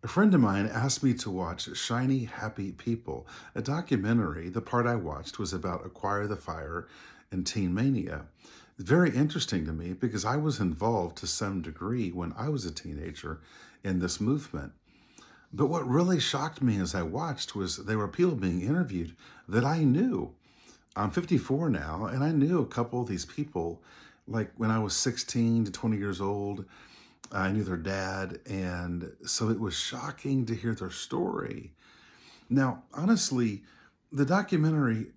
A friend of mine asked me to watch Shiny Happy People, a documentary. The part I watched was about Acquire the Fire and Teen Mania. Very interesting to me because I was involved to some degree when I was a teenager in this movement. But what really shocked me as I watched was there were people being interviewed that I knew. I'm 54 now, and I knew a couple of these people, like when I was 16 to 20 years old. I knew their dad, and so it was shocking to hear their story. Now, honestly, the documentary,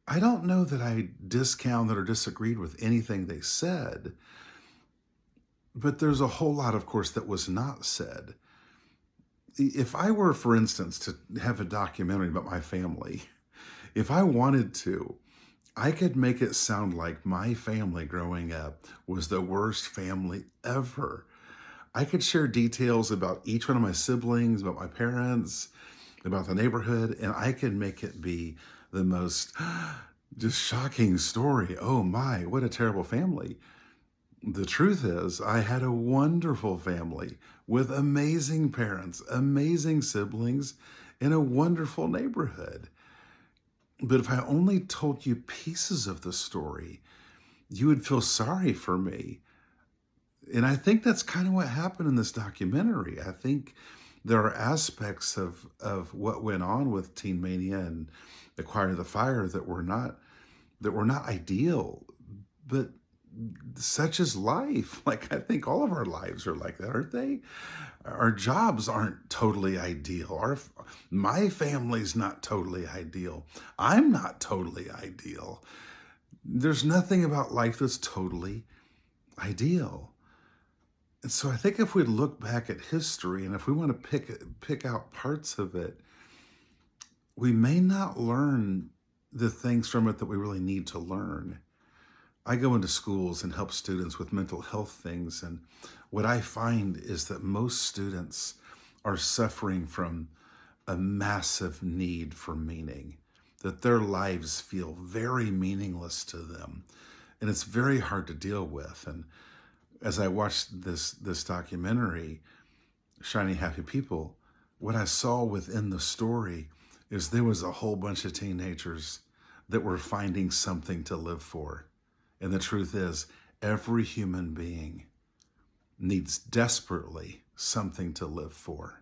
I don't know that I discounted or disagreed with anything they said, but there's a whole lot, of course, that was not said. If I were, for instance, to have a documentary about my family, if I wanted to, I could make it sound like my family growing up was the worst family ever. I could share details about each one of my siblings, about my parents, about the neighborhood, and I could make it be the most just shocking story. Oh my, what a terrible family. The truth is, I had a wonderful family with amazing parents, amazing siblings, in a wonderful neighborhood. But if I only told you pieces of the story, you would feel sorry for me. And I think that's kind of what happened in this documentary. I think there are aspects of what went on with Teen Mania and Acquire the Fire that were not ideal, but such is life. Like, I think all of our lives are like that, aren't they? Our jobs aren't totally ideal. My family's not totally ideal. I'm not totally ideal. There's nothing about life that's totally ideal. And so I think if we look back at history and if we want to pick out parts of it, we may not learn the things from it that we really need to learn. I go into schools and help students with mental health things, and what I find is that most students are suffering from a massive need for meaning, that their lives feel very meaningless to them, and it's very hard to deal with. And as I watched this documentary, Shiny Happy People, what I saw within the story is there was a whole bunch of teenagers that were finding something to live for. And the truth is, every human being needs desperately something to live for.